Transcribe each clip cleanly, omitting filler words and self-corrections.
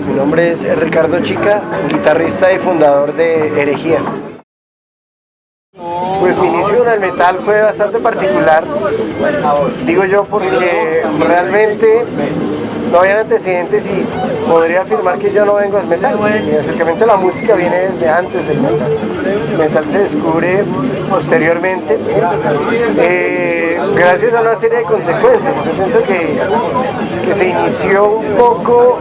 Mi nombre es Ricardo Chica, guitarrista y fundador de Herejía. Pues mi inicio en el metal fue bastante particular, digo yo, porque realmente no había antecedentes y podría afirmar que yo no vengo del metal. Mi acercamiento a la música viene desde antes del metal. El metal se descubre posteriormente gracias a una serie de consecuencias. Yo pienso que se inició un poco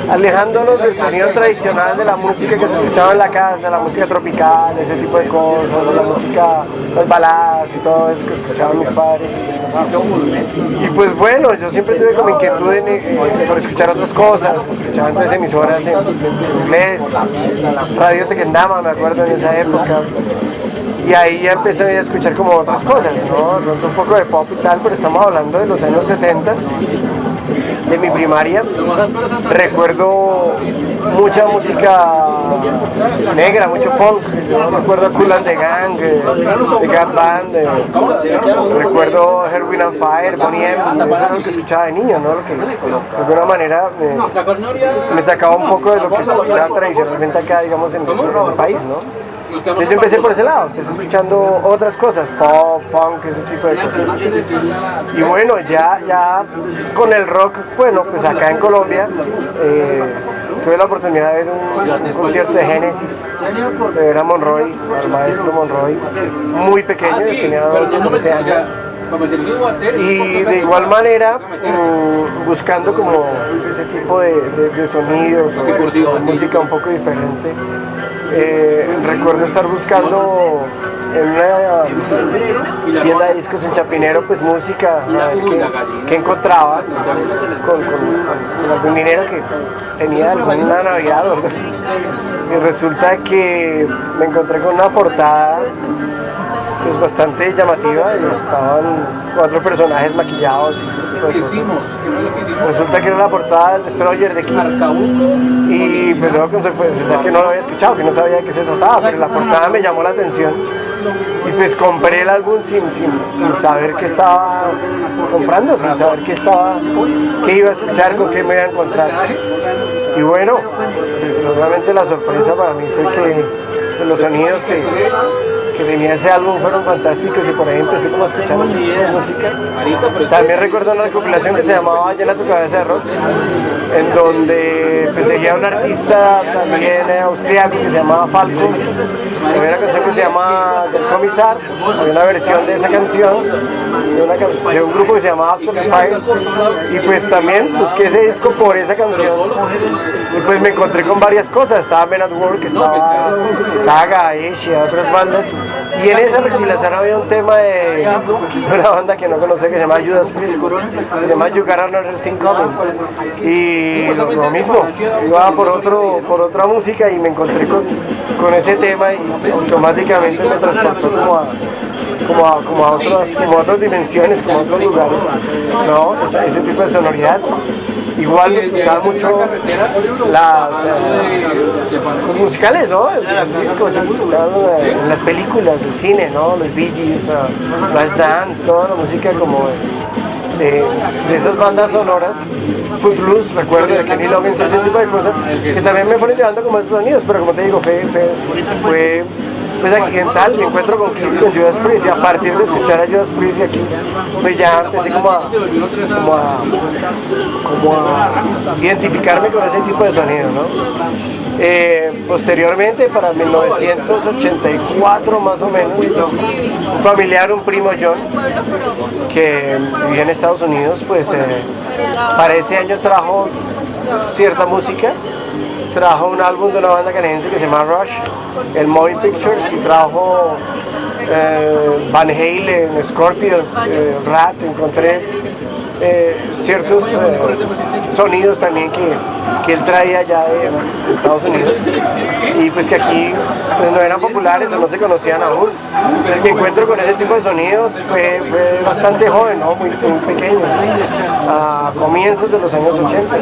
alejándonos del sonido tradicional de la música que se escuchaba en la casa, la música tropical, ese tipo de cosas, la música, las baladas y todo eso que escuchaban mis padres. Y pues bueno, yo siempre tuve como inquietud por escuchar otras cosas, escuchaba entonces emisoras en inglés, Radio Tequendama, me acuerdo en esa época. Y ahí ya empecé a escuchar como otras cosas, ¿no? Un poco de pop y tal, pero estamos hablando de los años 70, de mi primaria. Recuerdo mucha música negra, mucho folk. Yo recuerdo a Kool and the Gang, The Gap Band, recuerdo Earth, and Fire, Boney M. Eso era lo que escuchaba de niño, ¿no? Lo que de alguna manera me sacaba un poco de lo que se escuchaba tradicionalmente acá, digamos, en el país, ¿no? Entonces yo empecé por ese lado, empecé escuchando otras cosas, pop, funk, ese tipo de cosas. Y bueno, ya con el rock, bueno, pues acá en Colombia tuve la oportunidad de ver un concierto de Génesis, de ver a Monroy, al maestro Monroy, muy pequeño, tenía 12 o 13 años. Y de igual manera, buscando como ese tipo de sonidos, música un poco diferente. Recuerdo estar buscando en una tienda de discos en Chapinero, pues música que encontraba con algún dinero que tenía alguna Navidad o algo así. Y resulta que me encontré con una portada pues bastante llamativa y estaban 4 personajes maquillados y ese tipo de cosas. Resulta que era la portada del Destroyer de Kiss y pues luego pensé que no lo había escuchado, que no sabía de qué se trataba, pero la portada me llamó la atención y pues compré el álbum sin saber qué estaba comprando, sin saber qué iba a escuchar, con qué me iba a encontrar. Y bueno, pues obviamente la sorpresa para mí fue que los sonidos que tenía ese álbum fueron fantásticos y por ahí empecé como a escuchar ese tipo de música. También recuerdo una recopilación que se llamaba Llena tu cabeza de rock, en donde pues, seguía un artista también austriaco que se llamaba Falco. Había una canción que se llama Del Comisar, había una versión de esa canción de un grupo que se llamaba After the Fire, y pues también busqué ese disco por esa canción y pues me encontré con varias cosas. Estaba Men at Work, estaba Saga, Asia, otras bandas, y en esa recopilación había un tema de una banda que no conoce que se llama Judas Priest, se llama You Got Another Thing Coming, y lo mismo, iba por otra música y me encontré con ese tema y automáticamente me transportó como a otras dimensiones, como a otros lugares, ¿no? Ese tipo de sonoridad. Igual usaba mucho los musicales, ¿no? El disco, en las películas, el cine, ¿no? Los Bee Gees, Flashdance, toda la música como de esas bandas sonoras. Footloose, recuerdo, de Kenny Loggins, ese tipo de cosas que también me fueron llevando como esos sonidos, pero como te digo, fue pues accidental. Me encuentro con Kiss, con Judas Priest, y a partir de escuchar a Judas Priest y a Kiss, pues ya empecé como a identificarme con ese tipo de sonido, ¿no? Posteriormente, para 1984 más o menos, un familiar, un primo John, que vivía en Estados Unidos, pues para ese año trajo cierta música. Trajo un álbum de una banda canadiense que se llama Rush, el Moving Pictures, y trajo Van Halen, Scorpions, Rat. Encontré ciertos sonidos también que él traía ya de Estados Unidos y pues que aquí pues, no eran populares o no se conocían aún. Entonces mi encuentro con ese tipo de sonidos fue bastante joven, ¿no? muy pequeño, a comienzos de los años 80.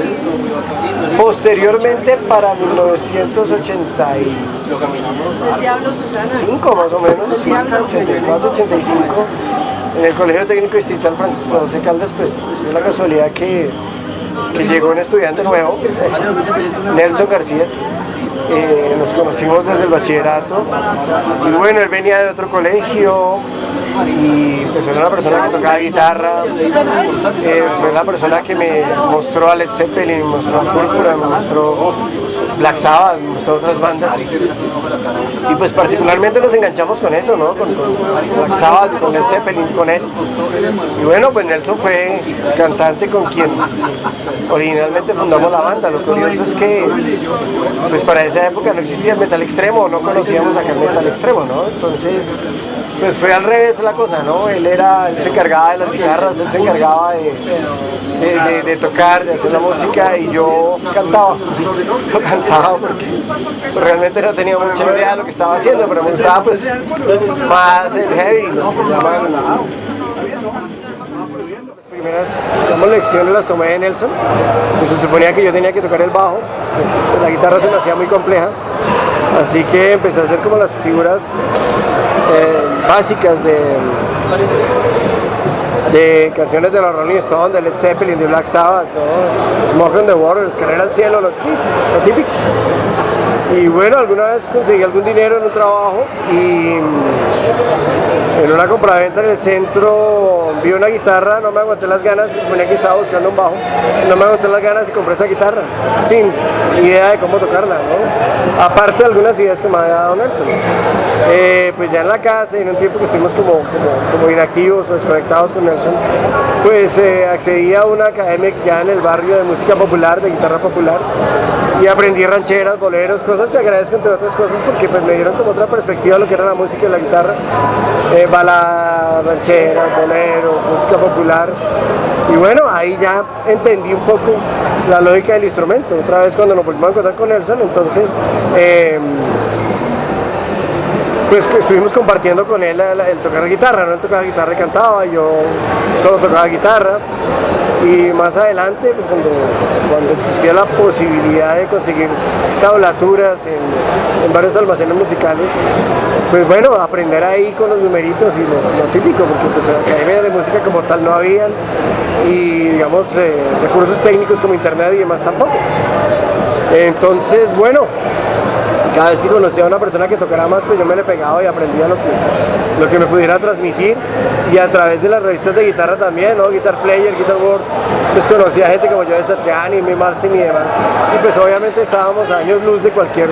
Posteriormente, para 1985 más o menos, 84, 85, en el Colegio Técnico Distrital Francisco José Caldas, pues es la casualidad que que llegó un estudiante nuevo, Nelson García. Nos conocimos desde el bachillerato y bueno, él venía de otro colegio y pues era una persona que tocaba guitarra, fue la persona que me mostró a Led Zeppelin, me mostró a Púrpura, me mostró Black Sabbath, me mostró otras bandas y pues particularmente nos enganchamos con eso, ¿no? Con Black Sabbath, con Led Zeppelin, con él. Y bueno, pues Nelson fue cantante con quien originalmente fundamos la banda. Lo curioso es que pues para esa época no existía el metal extremo, no conocíamos acá el metal extremo, ¿no? Entonces pues fue al revés la cosa, ¿no? Él se encargaba de las guitarras, él se encargaba de tocar, de hacer la música y yo cantaba. Yo cantaba porque pues, realmente no tenía mucha idea de lo que estaba haciendo, pero me gustaba pues más el heavy, ¿no? Las primeras lecciones las tomé de Nelson, y se suponía que yo tenía que tocar el bajo, que la guitarra se me hacía muy compleja, así que empecé a hacer como las figuras básicas de canciones de los Rolling Stones, de Led Zeppelin, de Black Sabbath, ¿no? Smoke on the Water, Escalera al cielo, lo típico. Y bueno, alguna vez conseguí algún dinero en un trabajo y en una compraventa en el centro vi una guitarra, no me aguanté las ganas, se suponía que estaba buscando un bajo, no me aguanté las ganas y compré esa guitarra sin idea de cómo tocarla, ¿no? Aparte de algunas ideas que me había dado Nelson. Pues ya en la casa y en un tiempo que estuvimos como inactivos o desconectados con Nelson, pues accedí a una academia que queda en el barrio de música popular, de guitarra popular, y aprendí rancheras, boleros, cosas que agradezco entre otras cosas porque pues me dieron como otra perspectiva de lo que era la música y la guitarra, baladas, rancheras, boleros, música popular, y bueno, ahí ya entendí un poco la lógica del instrumento. Otra vez cuando nos volvimos a encontrar con Nelson, entonces pues estuvimos compartiendo con él el tocar guitarra, ¿no? Él tocaba guitarra y cantaba, yo solo tocaba guitarra. Y más adelante, pues cuando existía la posibilidad de conseguir tablaturas en varios almacenes musicales, pues bueno, aprender ahí con los numeritos y lo típico, porque pues academias de música como tal no habían y digamos recursos técnicos como internet y demás tampoco. Entonces, bueno, cada vez que conocía a una persona que tocara más, pues yo me le pegaba y aprendía lo que me pudiera transmitir, y a través de las revistas de guitarra también, ¿no? Guitar Player, Guitar World, pues conocía gente como yo de Satriani, Mi Marcin y demás, y pues obviamente estábamos a años luz de cualquier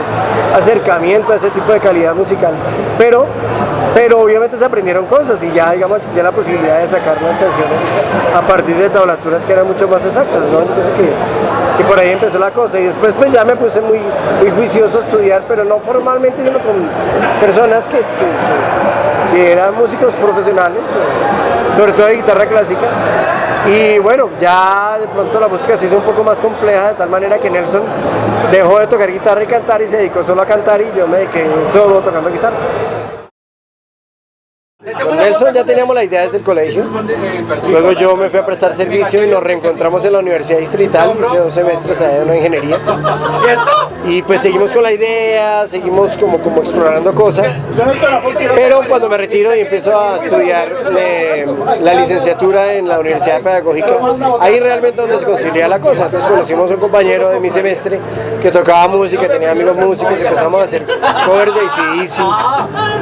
acercamiento a ese tipo de calidad musical, pero obviamente se aprendieron cosas y ya digamos existía la posibilidad de sacar las canciones a partir de tablaturas que eran mucho más exactas, ¿no? Yo pienso que por ahí empezó la cosa, y después pues ya me puse muy juicioso a estudiar, pero no formalmente, sino con personas que eran músicos profesionales, sobre todo de guitarra clásica, y bueno, ya de pronto la música se hizo un poco más compleja, de tal manera que Nelson dejó de tocar guitarra y cantar y se dedicó solo a cantar, y yo me dediqué solo tocando guitarra. Con Nelson ya teníamos la idea desde el colegio, luego yo me fui a prestar servicio y nos reencontramos en la Universidad Distrital, hice 2 semestres allá de una ingeniería, y pues seguimos con la idea, seguimos como explorando cosas, pero cuando me retiro y empiezo a estudiar la licenciatura en la Universidad Pedagógica, ahí realmente donde se concilia la cosa. Entonces conocimos a un compañero de mi semestre que tocaba música, tenía amigos músicos, y empezamos a hacer covers de AC/DC,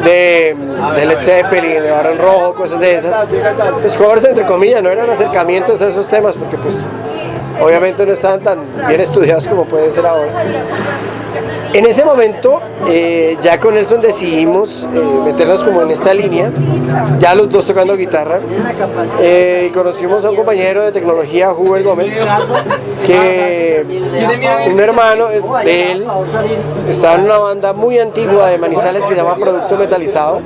de Led Zeppelin, de Barón Rojo, cosas de esas, pues covers entre comillas, no eran acercamientos a esos temas porque pues obviamente no estaban tan bien estudiados como puede ser ahora. En ese momento ya con Nelson decidimos meternos como en esta línea, ya los dos tocando guitarra, y conocimos a un compañero de tecnología, Huber Gómez, que un hermano de él estaba en una banda muy antigua de Manizales que se llama Producto Metalizado,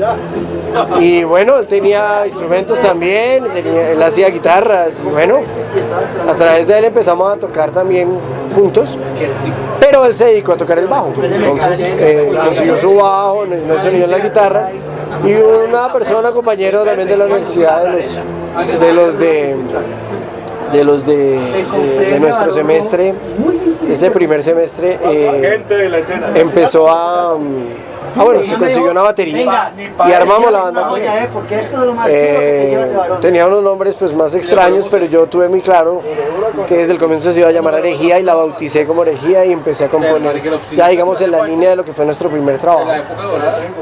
y bueno, él tenía instrumentos también, él hacía guitarras, y bueno, a través de él empezamos a tocar también juntos, pero él se dedicó a tocar el bajo, entonces consiguió su bajo, Nelson y yo en las guitarras, y una persona, compañero también de la universidad, de nuestro semestre, ese primer semestre, empezó a bueno, se consiguió una batería y armamos la banda con él. Tenía unos nombres pues más extraños, pero yo tuve muy claro que desde el comienzo se iba a llamar Herejía y la bauticé como Herejía y empecé a componer ya digamos en la línea de lo que fue nuestro primer trabajo.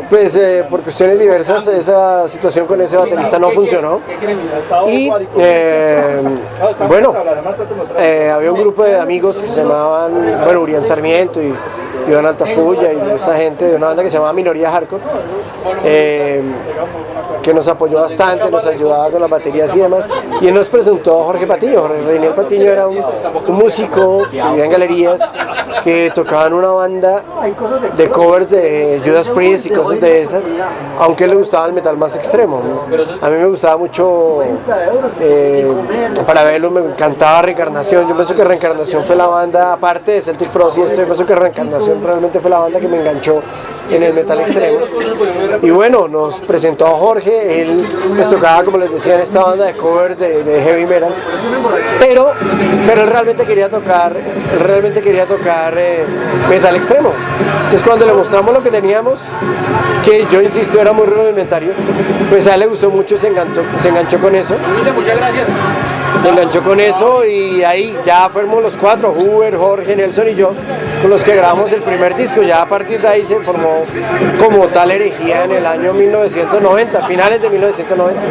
Pues por cuestiones diversas esa situación con ese baterista no funcionó y bueno, había un grupo de amigos que se llamaban, bueno, Urián Sarmiento y Iván Altafulla y esta gente de una banda que se llamaba Minoría Hardcore, que nos apoyó bastante, nos ayudaba con las baterías y demás, y él nos presentó a Jorge Patiño. Jorge Reinier Patiño era un músico que vivía en Galerías, que tocaba en una banda de covers de Judas Priest y cosas de esas, aunque a él le gustaba el metal más extremo, ¿no? A mí me gustaba mucho Parabellum, me encantaba Reencarnación. Yo pienso que Reencarnación fue la banda, aparte de Celtic Frost y esto, yo pienso que Reencarnación realmente fue la banda que me enganchó en el metal extremo. Y bueno, nos presentó a Jorge, él pues tocaba, como les decía, en esta banda de covers de heavy metal, pero él realmente quería tocar metal extremo. Entonces cuando le mostramos lo que teníamos, que yo insisto era muy rudimentario, pues a él le gustó mucho, se enganchó con eso. Muchas gracias. Se enganchó con eso y ahí ya fuimos los cuatro, Huber, Jorge, Nelson y yo, con los que grabamos el primer disco. Ya a partir de ahí se formó como tal Herejía en el año 1990, finales de 1990.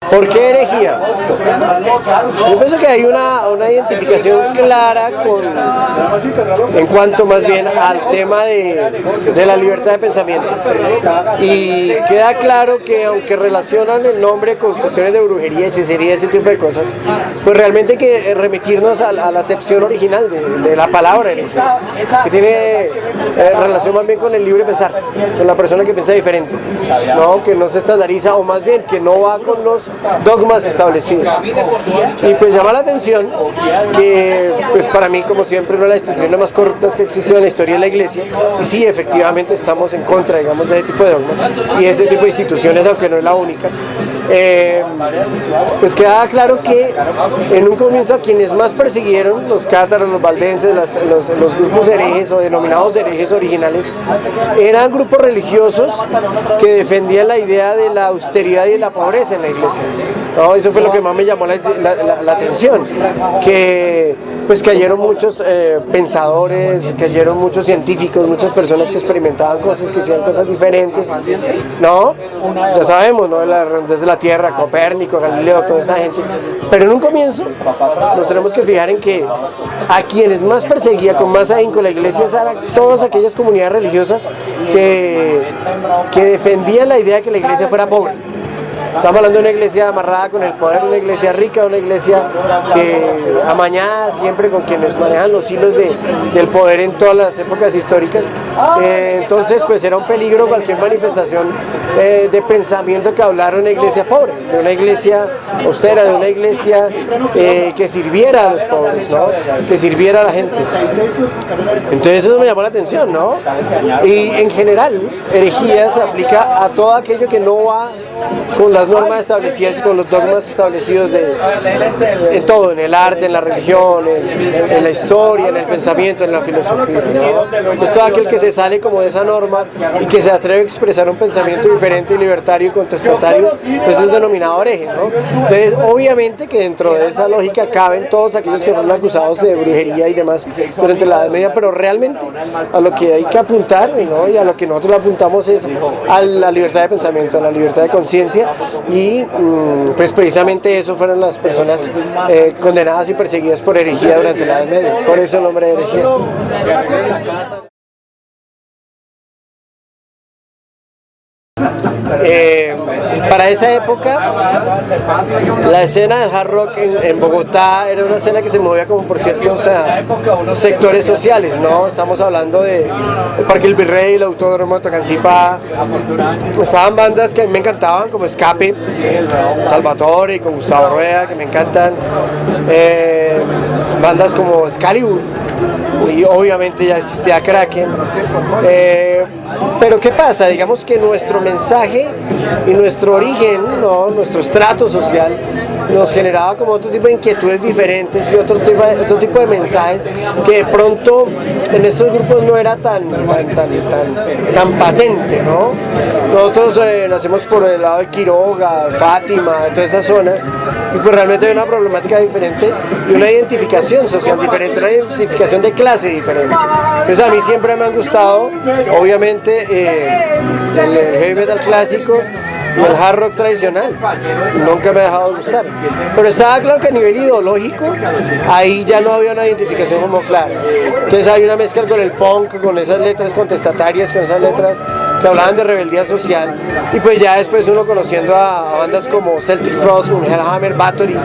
¿Por qué Herejía? Yo pienso que hay una identificación clara en cuanto más bien al tema de la libertad de pensamiento. Y queda claro que aunque relacionan el nombre con cuestiones de brujería, hechicería, ese tipo de cosas, pues realmente hay que remitirnos a la acepción original de la palabra herejía, que tiene relación más bien con el libre pensar, con la persona que piensa diferente, ¿no? Que no se estandariza, o más bien que no va con los dogmas establecidos. Y pues llama la atención que pues para mí, como siempre, una de las instituciones más corruptas que existió en la historia de la iglesia, y sí, efectivamente estamos en contra, digamos, de ese tipo de dogmas y de ese tipo de instituciones, aunque no es la única. Pues quedaba claro que en un comienzo a quienes más persiguieron, los cátaros, los valdenses, los grupos herejes o denominados herejes originales, eran grupos religiosos que defendían la idea de la austeridad y la pobreza en la iglesia, ¿no? Eso fue lo que más me llamó la atención, que pues cayeron muchos pensadores, cayeron muchos científicos, muchas personas que experimentaban cosas, que hacían cosas diferentes, ¿no? Ya sabemos, ¿no? La redondez de la Tierra, Copérnico, Galileo, toda esa gente. Pero en un comienzo nos tenemos que fijar en que a quienes más perseguía con más ahínco la iglesia eran todas aquellas comunidades religiosas que defendían la idea de que la iglesia fuera pobre. Estamos hablando de una iglesia amarrada con el poder, una iglesia rica, una iglesia que amañada siempre con quienes manejan los hilos del poder en todas las épocas históricas. Entonces pues era un peligro cualquier manifestación de pensamiento que hablara de una iglesia pobre, de una iglesia austera, de una iglesia que sirviera a los pobres, ¿no? Que sirviera a la gente. Entonces eso me llamó la atención, ¿no? Y en general, herejía se aplica a todo aquello que no va con las normas establecidas y con los dogmas establecidos en todo, en el arte, en la religión, en la historia, en el pensamiento, en la filosofía, ¿no? Entonces todo aquel que se sale como de esa norma y que se atreve a expresar un pensamiento diferente y libertario y contestatario, pues es denominado hereje, ¿no? Entonces obviamente que dentro de esa lógica caben todos aquellos que fueron acusados de brujería y demás durante la Edad Media, pero realmente a lo que hay que apuntar, ¿no? Y a lo que nosotros le apuntamos es a la libertad de pensamiento, a la libertad de conciencia, y pues precisamente eso fueron las personas condenadas y perseguidas por herejía durante la Edad Media, por eso el nombre de herejía. Para esa época la escena del hard rock en Bogotá era una escena que se movía como por ciertos sectores sociales, ¿no? Estamos hablando de el Parque El Virrey, el Autódromo de Tocancipá. Estaban bandas que a mí me encantaban, como Escape, Salvatore, con Gustavo Rueda, que me encantan, bandas como Excalibur, y obviamente ya existía Kraken, Pero ¿qué pasa? Digamos que nuestro mensaje y nuestro origen, ¿no? Nuestro estrato social nos generaba como otro tipo de inquietudes diferentes y otro tipo de mensajes que de pronto en estos grupos no era tan patente, ¿no? Nosotros nacemos por el lado de Quiroga, Fátima, de todas esas zonas, y pues realmente hay una problemática diferente y una identificación social diferente, una identificación de clase diferente. Entonces a mí siempre me han gustado, obviamente, el heavy metal clásico y el hard rock tradicional, nunca me ha dejado de gustar, pero estaba claro que a nivel ideológico ahí ya no había una identificación como clara. Entonces hay una mezcla con el punk, con esas letras contestatarias, con esas letras que hablaban de rebeldía social, y pues ya después uno conociendo a bandas como Celtic Frost, con Hellhammer, Bathory,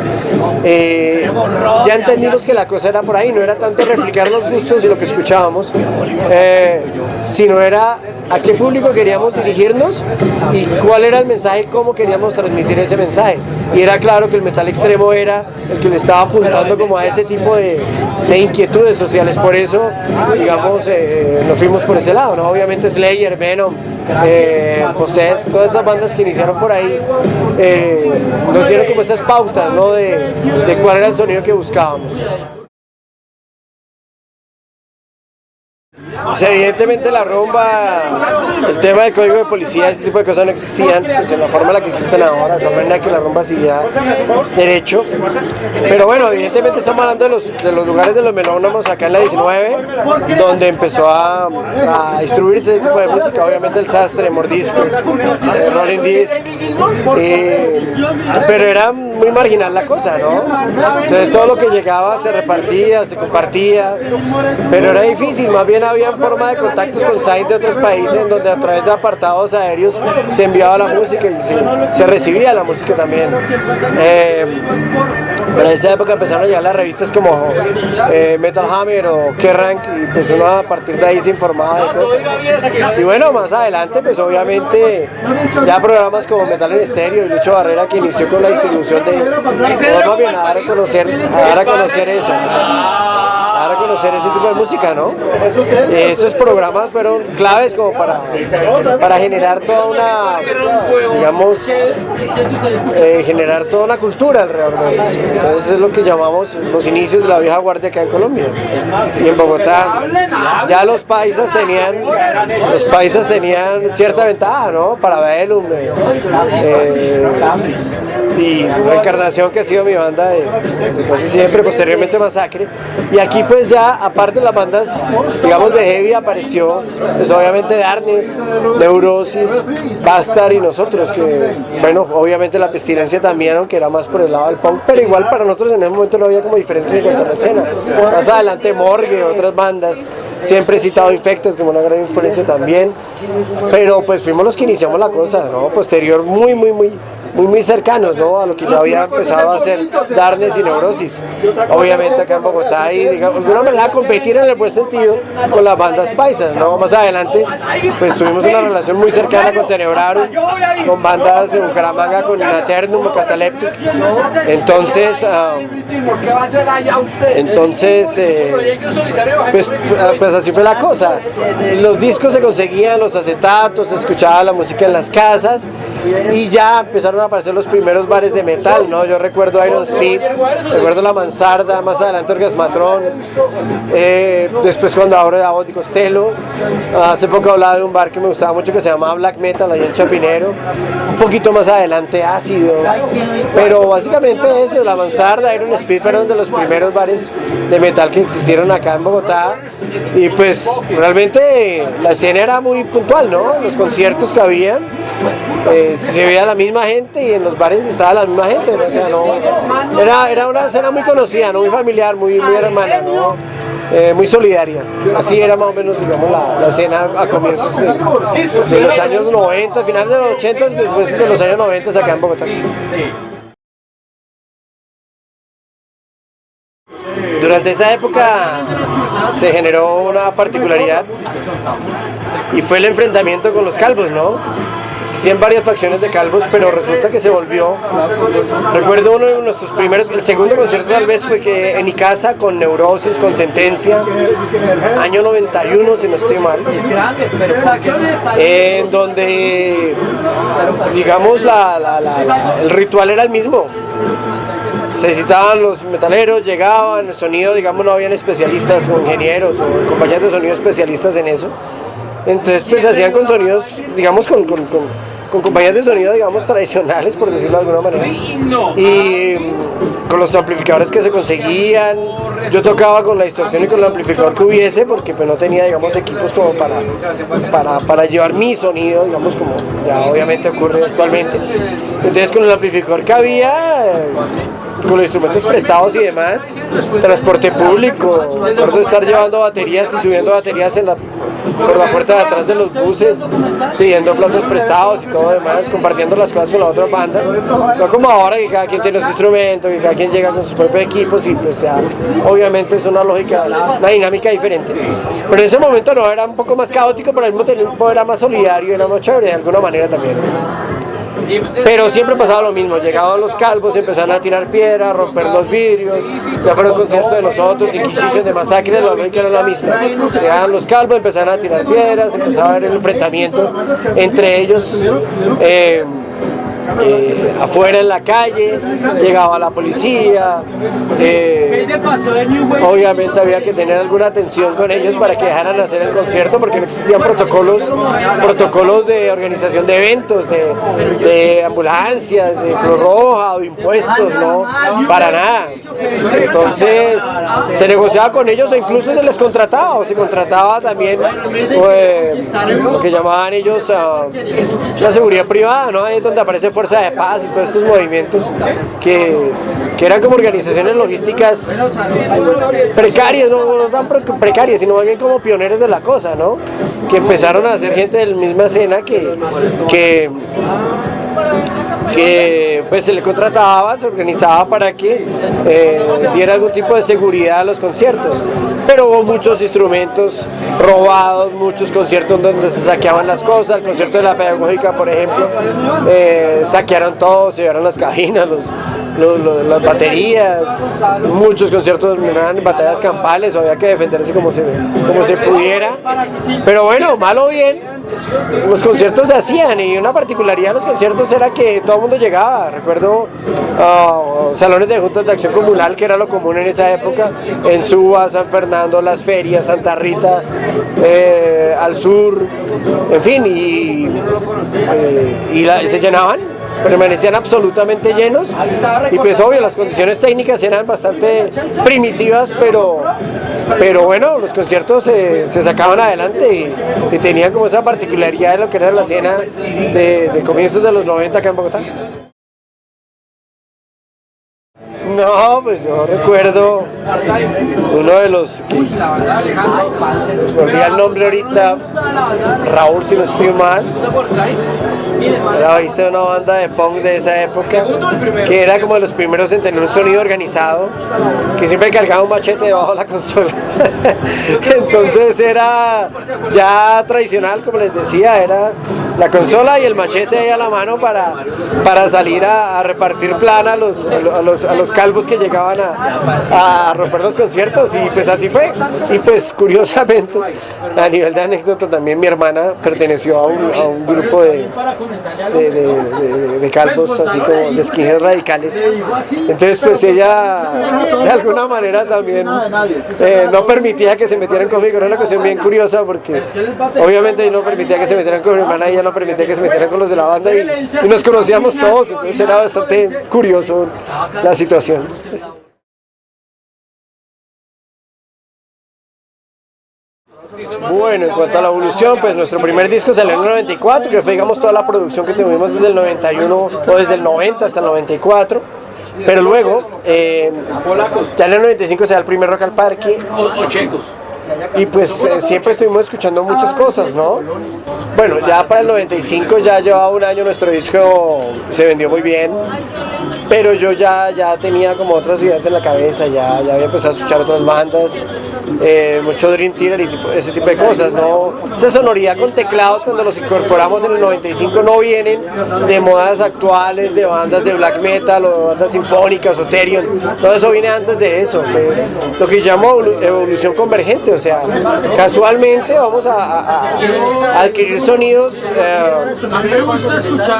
ya entendimos que la cosa era por ahí, no era tanto replicar los gustos y lo que escuchábamos, sino era a qué público queríamos dirigirnos y cuál era el mensaje, cómo queríamos transmitir ese mensaje. Y era claro que el metal extremo era el que le estaba apuntando como a ese tipo de inquietudes sociales. Por eso, digamos, nos fuimos por ese lado, ¿no? Obviamente Slayer, Venom, Possessed, todas esas bandas que iniciaron por ahí nos dieron como esas pautas, ¿no? de cuál era el sonido que buscábamos. Pues evidentemente la rumba, el tema del código de policía, ese tipo de cosas no existían, pues en la forma en la que existen ahora, de tal manera que la rumba seguía derecho. Pero bueno, evidentemente estamos hablando de los lugares de los melómanos acá en la 19, donde empezó a distribuirse ese tipo de música, obviamente el Sastre, Mordiscos, Rolling Disc, pero era muy marginal la cosa, ¿no? Entonces todo lo que llegaba se repartía, se compartía, pero era difícil, más bien había forma de contactos con sites de otros países en donde a través de apartados aéreos se enviaba la música y se recibía la música también. Pero en esa época empezaron a llegar las revistas como Metal Hammer o Kerrang, y pues uno a partir de ahí se informaba de cosas. Y bueno, más adelante pues obviamente ya programas como Metal en Estéreo y Lucho Barrera, que inició con la distribución de más bien a dar a conocer eso, a dar a conocer ese tipo de música, ¿no? Esos programas fueron claves como para generar toda una, digamos, generar toda una cultura alrededor de eso. Entonces es lo que llamamos los inicios de la vieja guardia acá en Colombia. Y en Bogotá ya los paisas tenían cierta ventaja, ¿no? Parabellum, y Reencarnación, que ha sido mi banda de casi siempre, posteriormente Masacre. Y aquí pues ya, aparte de las bandas, digamos, de heavy, apareció pues obviamente Darkness, Neurosis, Bastard y nosotros, que bueno, obviamente La Pestilencia también, aunque era más por el lado del punk, pero igual para nosotros en ese momento no había como diferencias en cuanto a la escena. Más adelante Morgue, otras bandas, siempre he citado Infected como una gran influencia también, pero pues fuimos los que iniciamos la cosa, ¿no? Posterior, muy cercanos, ¿no? A lo que ya había empezado a hacer Darkness y Neurosis, obviamente acá en Bogotá, y digamos, de alguna manera competir en el buen sentido con las bandas paisas, ¿no? Más adelante pues tuvimos una relación muy cercana con Tenebrarum, con bandas de Bucaramanga, con Aternum o Cataleptic. Entonces pues así fue la cosa. Los discos se conseguían, los acetatos, se escuchaba la música en las casas y ya empezaron a aparecer los primeros bares de metal, ¿no? Yo recuerdo Iron Speed, recuerdo La Mansarda, más adelante Orgasmatron, después cuando abro Abbott y Costello. Hace poco hablaba de un bar que me gustaba mucho que se llamaba Black Metal, allá en Chapinero, un poquito más adelante Ácido, pero básicamente eso, La Mansarda, Iron Speed fueron de los primeros bares de metal que existieron acá en Bogotá, y pues realmente la escena era muy puntual, ¿no? Los conciertos que habían, se veía la misma gente y en los bares estaba la misma gente, ¿no? O sea, no, era una escena muy conocida, ¿no? Muy familiar, muy hermana, ¿no? Muy solidaria. Así era más o menos, digamos, la escena a comienzos de los años 90, finales de los 80, después de los años 90 acá en Bogotá. Durante esa época se generó una particularidad y fue el enfrentamiento con los calvos, ¿no? existían varias facciones de calvos, pero resulta que se volvió. Recuerdo uno de nuestros primeros, el segundo concierto tal vez fue que en mi casa con Neurosis, con Sentencia, año 91 si no estoy mal, en donde digamos el ritual era el mismo. Se citaban los metaleros, llegaban, el sonido, digamos, no habían especialistas o ingenieros o compañías de sonido especialistas en eso. Entonces, pues hacían con sonidos, digamos, con compañías de sonido, digamos, tradicionales, por decirlo de alguna manera. Y con los amplificadores que se conseguían. Yo tocaba con la distorsión y con el amplificador que hubiese, porque pues no tenía, digamos, equipos como para llevar mi sonido, digamos, como ya obviamente ocurre actualmente. Entonces, con el amplificador que había, con los instrumentos prestados y demás, transporte público, recuerdo estar llevando baterías y subiendo baterías por la puerta de atrás de los buses, pidiendo platos prestados y todo demás, compartiendo las cosas con las otras bandas, no como ahora que cada quien tiene su instrumento, que cada quien llega con sus propios equipos y pues ya obviamente es una lógica, una dinámica diferente, pero en ese momento no, era un poco más caótico, pero al mismo tiempo era más solidario, era más chévere de alguna manera también. Pero siempre pasaba lo mismo, llegaban los calvos, empezaban a tirar piedras, a romper los vidrios, ya fueron conciertos de nosotros, de Inquisition, de Masacre, la lógica era la misma. Llegaban los calvos, empezaban a tirar piedras, empezaba a haber el enfrentamiento entre ellos. Afuera en la calle, llegaba la policía, obviamente había que tener alguna atención con ellos para que dejaran hacer el concierto porque no existían protocolos de organización de eventos, de ambulancias, de Cruz Roja o de impuestos, no, para nada. Entonces se negociaba con ellos o incluso se les contrataba o se contrataba también lo que llamaban ellos la seguridad privada, ¿no? Ahí es donde aparece Fuerza de Paz y todos estos movimientos que eran como organizaciones logísticas precarias, no tan precarias, sino más bien como pioneros de la cosa, ¿no? Que empezaron a ser gente de la misma escena que pues se le contrataba, se organizaba para que diera algún tipo de seguridad a los conciertos, pero hubo muchos instrumentos robados, muchos conciertos donde se saqueaban las cosas. El concierto de la Pedagógica, por ejemplo, saquearon todo, se llevaron las cabinas, las baterías, muchos conciertos eran batallas campales, había que defenderse como se pudiera, pero bueno, mal o bien, los conciertos se hacían y una particularidad de los conciertos era que todo el mundo llegaba. Recuerdo salones de juntas de acción comunal, que era lo común en esa época, en Suba, San Fernando, Las Ferias, Santa Rita, al sur, en fin, y se llenaban, permanecían absolutamente llenos y pues obvio las condiciones técnicas eran bastante primitivas, pero bueno, los conciertos se sacaban adelante y tenían como esa particularidad de lo que era la escena de comienzos de los 90 acá en Bogotá. No, pues yo recuerdo uno de los que me olvidé el nombre ahorita, Raúl si no estoy mal, era bajista de una banda de punk de esa época, que era como de los primeros en tener un sonido organizado, que siempre cargaba un machete debajo de la consola. Entonces era ya tradicional, como les decía, era la consola y el machete ahí a la mano para salir a repartir plana a los calvos que llegaban a romper los conciertos, y pues así fue. Y pues curiosamente, a nivel de anécdota, también mi hermana perteneció a un grupo de calvos, así como de skinheads radicales. Entonces pues ella de alguna manera también no permitía que se metieran conmigo. Era una cuestión bien curiosa porque obviamente yo no permitía que se metieran con mi hermana y ella no permitía que se metieran con los de la banda, y nos conocíamos todos, entonces era bastante curioso la situación. Bueno, en cuanto a la evolución, pues nuestro primer disco salió en el 94, que fue, digamos, toda la producción que tuvimos desde el 91 o desde el 90 hasta el 94. Pero luego, ya en el 95 se da el primer Rock al Parque. Y pues siempre estuvimos escuchando muchas cosas, ¿no? Bueno, ya para el 95 ya llevaba un año, nuestro disco se vendió muy bien. pero yo ya tenía como otras ideas en la cabeza, ya había empezado a escuchar otras bandas, mucho Dream Theater y ese tipo de cosas, ¿no? Esa sonoridad con teclados cuando los incorporamos en el 95 no vienen de modas actuales, de bandas de black metal o bandas sinfónicas o Therion, todo eso viene antes de eso, fue lo que llamo evolución convergente, o sea, casualmente vamos a adquirir sonidos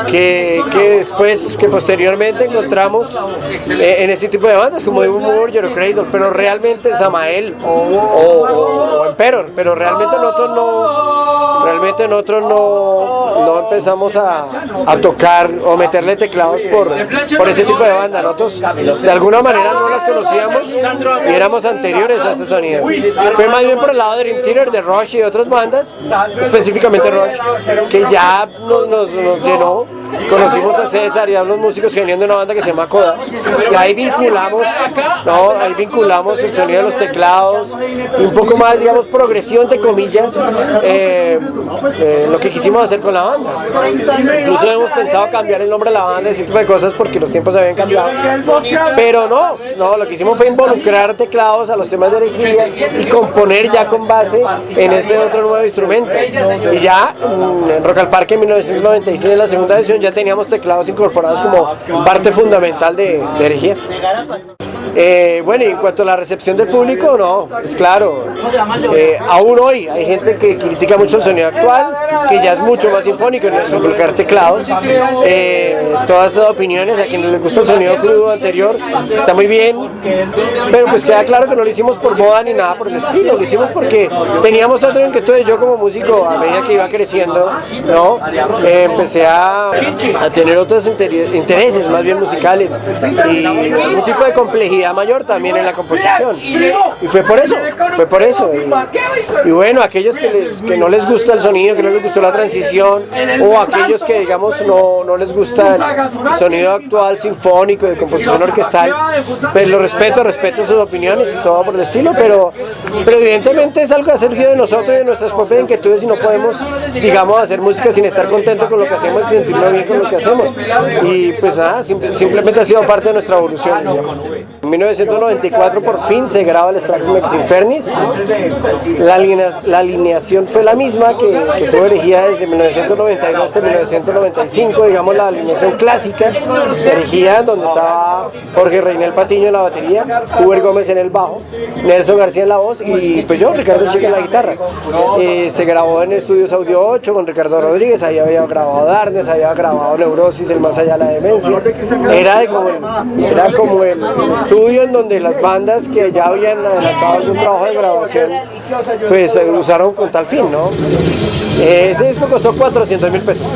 que después, que posteriormente encontramos en ese tipo de bandas como Evil Murder o Cradle, pero realmente Samael o Emperor, pero realmente nosotros no empezamos a tocar o meterle teclados por ese tipo de banda. Nosotros de alguna manera no las conocíamos y éramos anteriores a ese sonido. Fue más bien por el lado de Dream Theater, de Rush y de otras bandas, específicamente Rush, que ya nos llenó. Conocimos a César y a unos músicos que venían de una banda que se llama Coda, y ahí vinculamos el sonido de los teclados y un poco más, digamos, progresión entre comillas, lo que quisimos hacer con la banda. Incluso hemos pensado cambiar el nombre de la banda, ese tipo de cosas, porque los tiempos habían cambiado, pero no, lo que hicimos fue involucrar teclados a los temas de herejía y componer ya con base en ese otro nuevo instrumento. Y ya en Rock al Parque en 1996, en la segunda edición, ya teníamos teclados incorporados como parte fundamental de herejía. Bueno, y en cuanto a la recepción del público, no, es claro, aún hoy hay gente que critica mucho el sonido actual, que ya es mucho más sinfónico, no es colocar teclados, todas esas opiniones, a quienes les gusta el sonido crudo anterior, está muy bien, pero pues queda claro que no lo hicimos por moda ni nada por el estilo, lo hicimos porque teníamos otra inquietud. Yo como músico, a medida que iba creciendo, ¿no? Empecé a tener otros intereses más bien musicales y un tipo de complejidad mayor también en la composición, y fue por eso y bueno, aquellos que no les gusta el sonido, que no les gustó la transición, o aquellos que digamos no les gusta el sonido actual sinfónico de composición orquestal, pues lo respeto sus opiniones y todo por el estilo, pero evidentemente es algo que ha surgido de nosotros y de nuestras propias inquietudes, y no podemos, digamos, hacer música sin estar contentos con lo que hacemos y sentirnos bien con lo que hacemos, y pues nada, simplemente ha sido parte de nuestra evolución, digamos. En 1994 por fin se graba el Extractum Ex Infernis. La alineación fue la misma que tuvo herejía desde 1992 hasta 1995, digamos la alineación clásica de herejía, donde estaba Jorge Reinel Patiño en la batería, Uber Gómez en el bajo, Nelson García en la voz y pues yo, Ricardo Chica en la guitarra. Se grabó en Estudios Audio 8 con Ricardo Rodríguez, ahí había grabado Darnes, había grabado Neurosis, El Más Allá de la Demencia. Era como el estudio en donde las bandas que ya habían adelantado algún trabajo de grabación pues usaron con tal fin, ¿no? Ese disco costó 400.000 pesos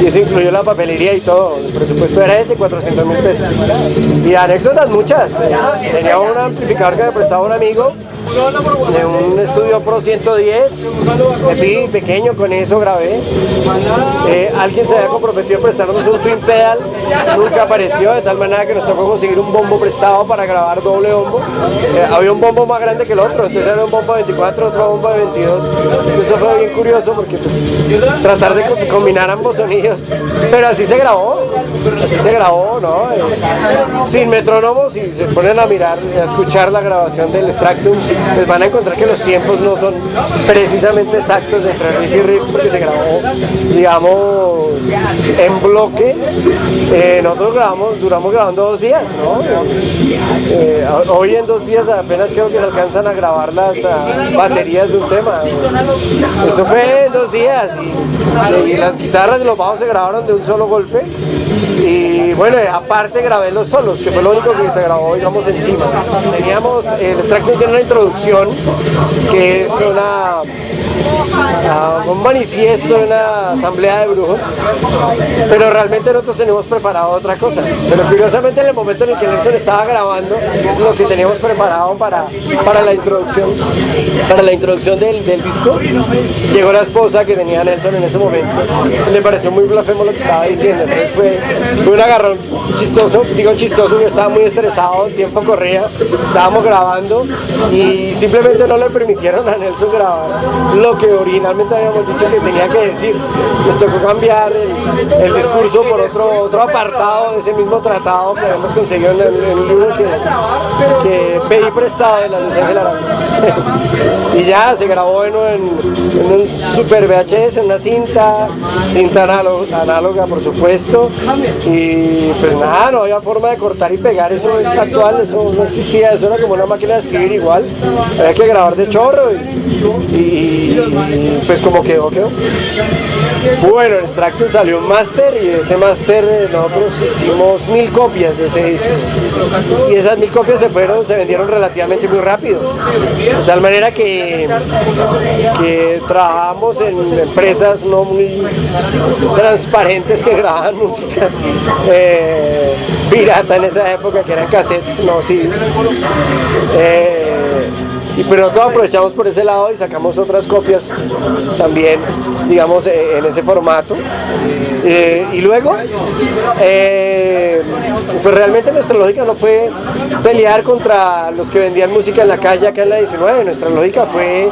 y eso incluyó la papelería y todo, el presupuesto era ese, 400.000 pesos. Y anécdotas muchas, tenía un amplificador que me prestaba un amigo de un Estudio Pro 110, EPI pequeño, con eso grabé. Alguien se había comprometido a prestarnos un Twin Pedal, nunca apareció, de tal manera que nos tocó conseguir un bombo prestado para grabar doble bombo. Había un bombo más grande que el otro, entonces era un bombo de 24, otro bombo de 22, entonces eso fue bien curioso porque pues tratar de combinar ambos sonidos, pero así se grabó, ¿no? Sin metrónomo. Si se ponen a mirar, a escuchar la grabación del Extractum, pues van a encontrar que los tiempos no son precisamente exactos entre riff y riff, porque se grabó, digamos, en bloque. Nosotros duramos grabando 2 días, ¿no? Hoy en 2 días apenas creo que se alcanzan a grabar las baterías de un tema. Eso fue en 2 días y las guitarras y los bajos se grabaron de un solo golpe. Y bueno, aparte grabé los solos, que fue lo único que se grabó, digamos, encima. Teníamos, el Extractum tiene una introducción que es un manifiesto de una asamblea de brujos, pero realmente nosotros teníamos preparado otra cosa. Pero curiosamente en el momento en el que Nelson estaba grabando lo que teníamos preparado para la introducción del disco, llegó la esposa que tenía Nelson en ese momento, le pareció muy blasfemo lo que estaba diciendo, entonces fue un agarrón chistoso, digo chistoso, yo estaba muy estresado, el tiempo corría, estábamos grabando y simplemente no le permitieron a Nelson grabar. lo que originalmente habíamos dicho que tenía que decir. Nos tocó cambiar el discurso por otro apartado de ese mismo tratado que habíamos conseguido en un libro que pedí prestado de la Luis Ángel Arango. Y ya se grabó en un super VHS, en una cinta análoga por supuesto, y pues nada, no había forma de cortar y pegar, eso es actual, eso no existía, eso era como una máquina de escribir igual, había que grabar de chorro y pues como quedó. Bueno, en Extractum salió un máster y de ese máster nosotros hicimos 1000 copias de ese disco y esas 1000 copias se vendieron relativamente muy rápido, de tal manera que trabajamos en empresas no muy transparentes que grababan música pirata en esa época, que eran cassettes, no CDs. Pero nosotros aprovechamos por ese lado y sacamos otras copias también, digamos, en ese formato. Y luego, pues realmente nuestra lógica no fue pelear contra los que vendían música en la calle acá en la 19, nuestra lógica fue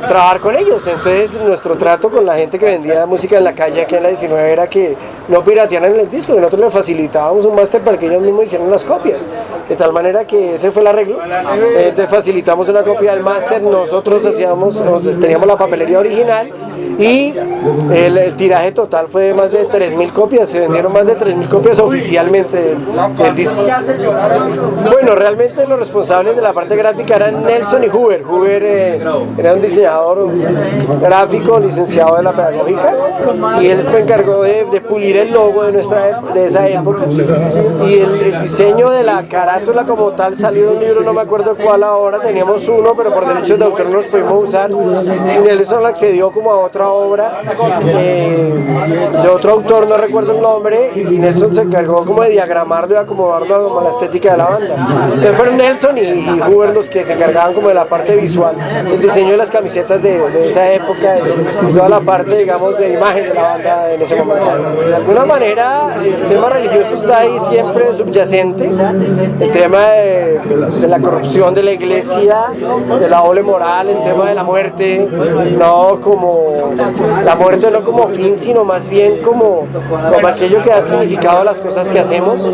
trabajar con ellos. Entonces nuestro trato con la gente que vendía música en la calle aquí en la 19 era que no piratearan el disco, que nosotros les facilitábamos un máster para que ellos mismos hicieran las copias, de tal manera que ese fue el arreglo. Entonces facilitamos una copia del máster, nosotros teníamos la papelería original y el tiraje total fue de más de 3000 copias, se vendieron más de 3000 copias oficialmente del disco. Bueno, realmente los responsables de la parte gráfica eran Nelson y Huber. Huber era un diseñador gráfico licenciado de la pedagógica y él se encargó de pulir el logo de esa época, y el diseño de la carátula como tal salió de un libro, no me acuerdo cuál ahora, teníamos uno pero por derechos de autor no los pudimos usar y Nelson accedió como a otra obra de otro autor, no recuerdo el nombre, y Nelson se encargó como de diagramarlo y acomodarlo como a la estética de la banda. Entonces fueron Nelson y Huber los que se encargaban como de la parte visual, el diseño de las camisetas de esa época y toda la parte, digamos, de imagen de la banda en ese momento. De alguna manera el tema religioso está ahí siempre subyacente, el tema de la corrupción de la iglesia, de la doble moral, el tema de la muerte, no como la muerte no como fin, sino más bien como aquello que da significado a las cosas que hacemos.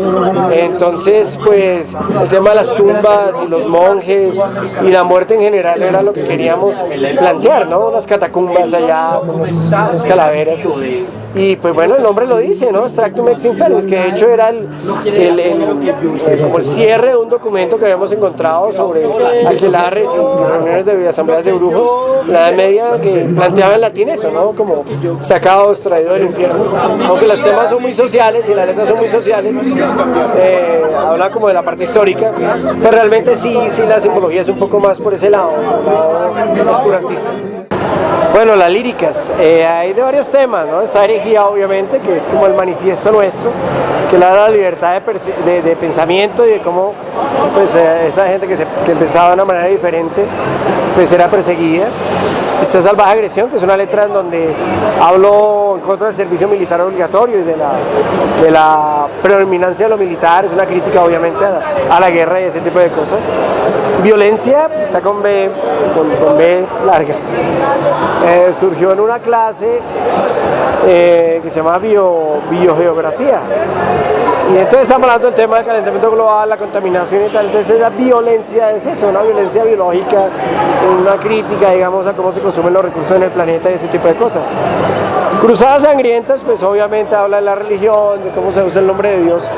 Entonces, pues el tema de las tumbas y los monjes y la muerte en general era lo que queríamos plantear, ¿no? Unas catacumbas allá con unas calaveras. Y pues bueno, el nombre lo dice, ¿no? Extractum ex infernis, que de hecho era como el cierre de un documento que habíamos encontrado sobre aquelarres y reuniones de asambleas de brujos, la Edad Media, que planteaba en latín eso, ¿no? Como sacados, traídos del infierno. Aunque los temas son muy sociales y las letras son muy sociales, habla como de la parte histórica, pero realmente sí la simbología es un poco más por ese lado oscurantista. Bueno, las líricas, hay de varios temas, ¿no? Está herejía, obviamente, que es como el manifiesto nuestro, que habla de la libertad de pensamiento y de cómo pues, esa gente que pensaba de una manera diferente pues era perseguida. Está Salvaje Agresión, que es una letra en donde hablo en contra del servicio militar obligatorio y de la predominancia de lo militar, es una crítica obviamente a la guerra y ese tipo de cosas. Violencia, está con B larga. Surgió en una clase que se llama biogeografía. Y entonces estamos hablando del tema del calentamiento global, la contaminación y tal. Entonces esa violencia es eso, una violencia biológica, una crítica, digamos, a cómo se consumen los recursos en el planeta y ese tipo de cosas. Cruzadas Sangrientas, pues obviamente habla de la religión, de cómo se usa el nombre de Dios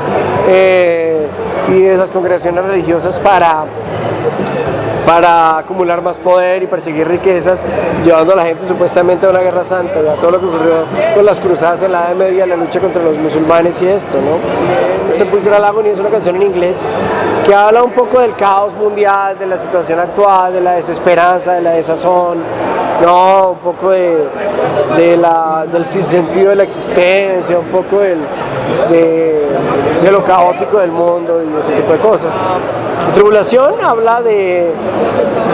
y de las congregaciones religiosas para acumular más poder y perseguir riquezas, llevando a la gente supuestamente a una guerra santa, y a todo lo que ocurrió con las cruzadas en la Edad Media, la lucha contra los musulmanes y esto, ¿no? Sepulchral Agony es una canción en inglés que habla un poco del caos mundial, de la situación actual, de la desesperanza, de la desazón, no, un poco del sinsentido de la existencia, un poco de lo caótico del mundo y ese tipo de cosas. Tribulación habla de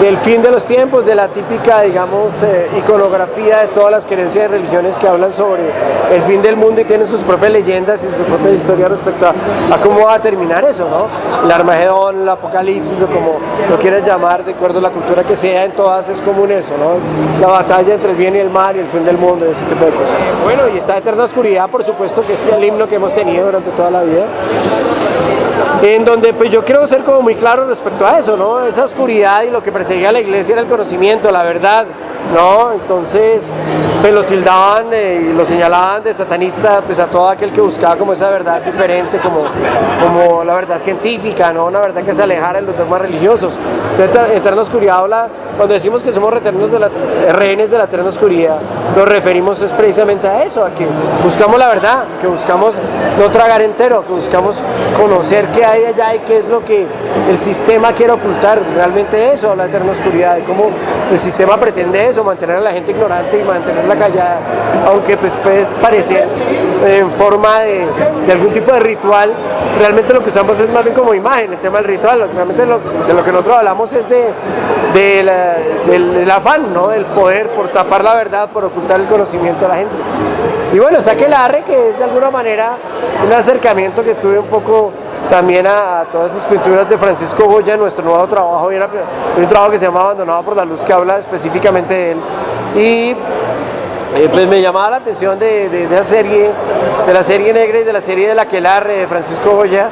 del fin de los tiempos, de la típica, digamos, iconografía de todas las creencias de religiones que hablan sobre el fin del mundo y tienen sus propias leyendas y sus propias historias respecto a cómo va a terminar eso, ¿no? El Armagedón, el Apocalipsis o como lo quieras llamar, de acuerdo a la cultura que sea, en todas es común eso, ¿no? La batalla entre el bien y el mal y el fin del mundo y ese tipo de cosas. Bueno, y esta Eterna Oscuridad, por supuesto, que es el himno que hemos tenido durante toda la vida, en donde pues yo quiero ser como muy claro respecto a eso, ¿no? Esa oscuridad y lo que perseguía a la iglesia era el conocimiento, la verdad, ¿no? Entonces pues lo tildaban y lo señalaban de satanista pues a todo aquel que buscaba como esa verdad diferente, como la verdad científica, ¿no? Una verdad que se alejara de los dogmas religiosos. Entonces, Eterna Oscuridad habla, cuando decimos que somos rehenes de la eterna oscuridad, nos referimos es precisamente a eso, a que buscamos la verdad, que buscamos no tragar entero, que buscamos conocer qué hay allá y qué es lo que el sistema quiere ocultar. Realmente eso, la eterna oscuridad, y cómo el sistema pretende eso, mantener a la gente ignorante y mantenerla callada, aunque pues puede parecer en forma de algún tipo de ritual. Realmente lo que usamos es más bien como imagen, el tema del ritual. Realmente de lo que nosotros hablamos es del afán, ¿no? Del poder por tapar la verdad, por ocultar el conocimiento a la gente. Y bueno, está Aquelarre, que es de alguna manera un acercamiento que tuve un poco también a todas esas pinturas de Francisco Goya, nuestro nuevo trabajo, un trabajo que se llama Abandonado por la Luz, que habla específicamente de él. Y pues me llamaba la atención de la serie negra y de la serie del Aquelarre de Francisco Goya,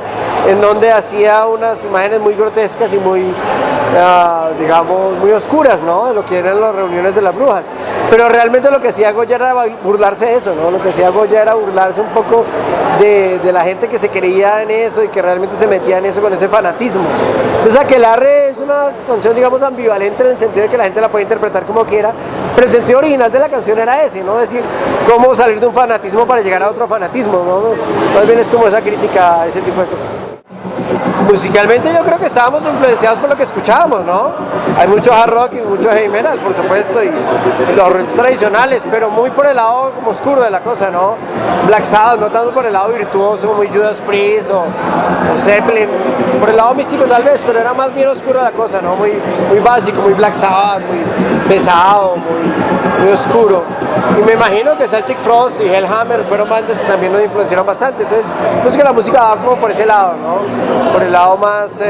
en donde hacía unas imágenes muy grotescas y muy, digamos, muy oscuras, ¿no? De lo que eran las reuniones de las brujas. Pero realmente lo que hacía Goya era burlarse de eso, ¿no? Lo que hacía Goya era burlarse un poco de la gente que se creía en eso y que realmente se metía en eso con ese fanatismo. Entonces Aquelarre es una canción, digamos, ambivalente en el sentido de que la gente la puede interpretar como quiera, pero el sentido original de la canción era ese, ¿no? Es decir, cómo salir de un fanatismo para llegar a otro fanatismo, ¿no? Más bien es como esa crítica a ese tipo de cosas. Musicalmente yo creo que estábamos influenciados por lo que escuchábamos, ¿no? Hay mucho hard rock y mucho heavy metal, por supuesto, y los riffs tradicionales, pero muy por el lado como oscuro de la cosa, ¿no? Black Sabbath, no tanto por el lado virtuoso, muy Judas Priest o Zeppelin, por el lado místico tal vez, pero era más bien oscuro la cosa, ¿no? Muy básico, muy Black Sabbath, muy pesado, muy oscuro. Y me imagino que Celtic Frost y Hellhammer fueron bandas que también nos influenciaron bastante, entonces pues que la música va como por ese lado, ¿no? Por el lado más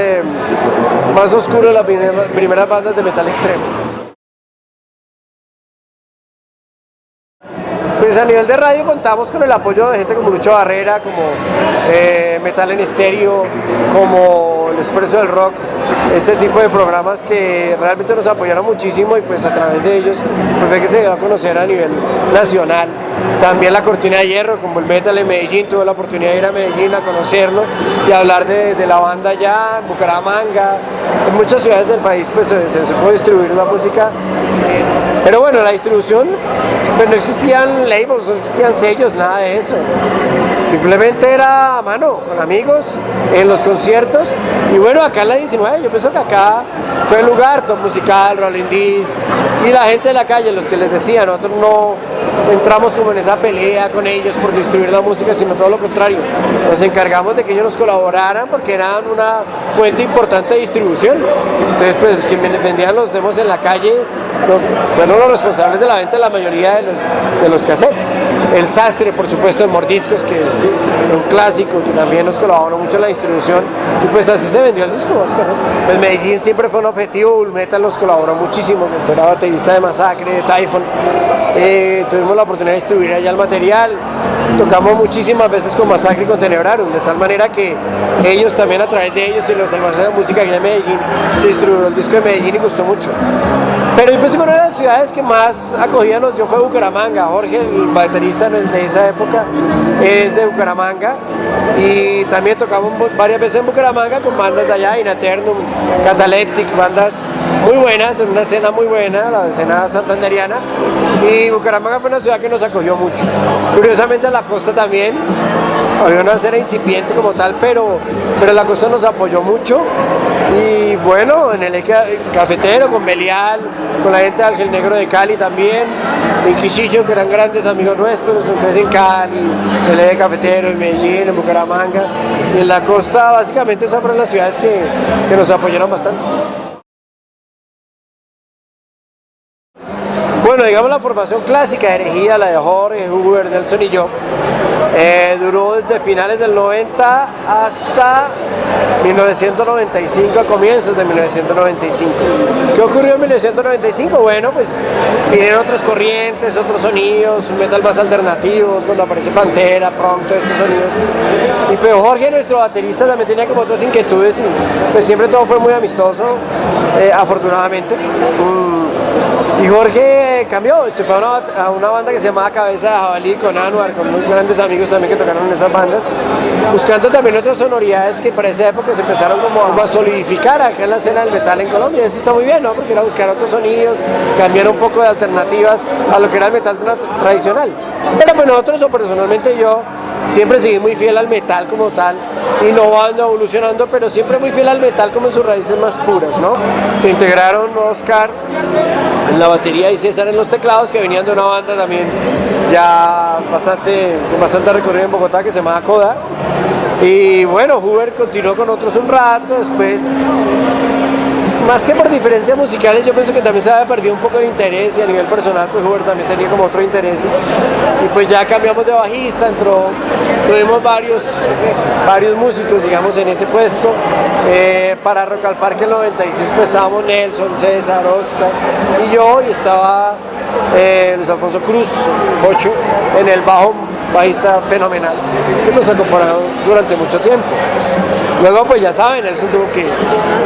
oscuro de las primeras bandas de metal extremo. Pues a nivel de radio contamos con el apoyo de gente como Lucho Barrera, como Metal en Estéreo, como El Expreso del Rock, este tipo de programas que realmente nos apoyaron muchísimo y pues a través de ellos fue que se dio a conocer a nivel nacional. También la Cortina de Hierro, como el Metal en Medellín, tuve la oportunidad de ir a Medellín a conocerlo y hablar de la banda allá, en Bucaramanga, en muchas ciudades del país pues se puede distribuir la música. Pero bueno, la distribución, pues no existían labels, no existían sellos, nada de eso. Simplemente era a mano, con amigos, en los conciertos. Y bueno, acá en la 19, yo pienso que acá fue el lugar, Top Musical, Rolling Disc, y la gente de la calle, los que les decía, nosotros no entramos como en esa pelea con ellos por distribuir la música, sino todo lo contrario. Nos encargamos de que ellos nos colaboraran porque eran una fuente importante de distribución. Entonces, pues, quienes vendían los demos en la calle, fueron los responsables de la venta de la mayoría de los cassettes. El Sastre, por supuesto, en Mordiscos, que fue un clásico, que también nos colaboró mucho en la distribución, y pues así se vendió el disco, básicamente. Pues Medellín siempre fue un objetivo, Bull Metal nos colaboró muchísimo, que fue baterista de Masacre, de Typhon. Tuvimos la oportunidad de distribuir allá el material, tocamos muchísimas veces con Masacre y con Tenebrarum, de tal manera que ellos también, a través de ellos y los almacenes de música aquí en Medellín, se distribuyó el disco de Medellín y gustó mucho. Pero yo pienso que una de las ciudades que más acogida nos dio fue Bucaramanga. Jorge, el baterista de esa época, es de Bucaramanga y también tocamos varias veces en Bucaramanga con bandas de allá, In Aeternum, Cataleptic, bandas muy buenas, en una escena muy buena, la escena santanderiana, y Bucaramanga fue una ciudad que nos acogió mucho. Curiosamente la costa también, había una escena incipiente como tal, pero la costa nos apoyó mucho. Y bueno, en el eje cafetero, con Belial, con la gente de Ángel Negro de Cali también, Inquisition, que eran grandes amigos nuestros, entonces en Cali, en el eje cafetero, en Medellín, en Bucaramanga, y en la costa básicamente esas fueron las ciudades que nos apoyaron bastante. Bueno, digamos la formación clásica de Herejía, la de Jorge, Huber, Nelson y yo, duró desde finales del 90 hasta 1995, a comienzos de 1995. ¿Qué ocurrió en 1995? Bueno, pues vinieron otras corrientes, otros sonidos, un metal más alternativos, cuando aparece Pantera, Pronto, estos sonidos. Y pues Jorge, nuestro baterista, también tenía como otras inquietudes y pues siempre todo fue muy amistoso, afortunadamente. Y Jorge cambió, se fue a una banda que se llamaba Cabeza de Jabalí con Anwar, con muy grandes amigos también que tocaron en esas bandas, buscando también otras sonoridades que para esa época se empezaron como a solidificar acá en la escena del metal en Colombia. Y eso está muy bien, ¿no? Porque era buscar otros sonidos, cambiar un poco de alternativas a lo que era el metal tradicional. Pero pues nosotros, o personalmente yo, siempre seguí muy fiel al metal como tal, innovando, evolucionando, pero siempre muy fiel al metal como en sus raíces más puras, ¿no? Se integraron Oscar en la batería y César en los teclados, que venían de una banda también ya con bastante recorrido en Bogotá, que se llamaba Coda. Y bueno, Huber continuó con otros un rato, después, más que por diferencias musicales, yo pienso que también se había perdido un poco el interés, y a nivel personal pues Huber también tenía como otros intereses, y pues ya cambiamos de bajista, tuvimos varios músicos, digamos, en ese puesto. Para Rock al Parque en el 96 pues estábamos Nelson, César, Oscar y yo, y estaba Luis Alfonso Cruz, Ocho, en el bajo, bajista fenomenal, que nos acompañó durante mucho tiempo. Luego, pues ya saben, Nelson tuvo que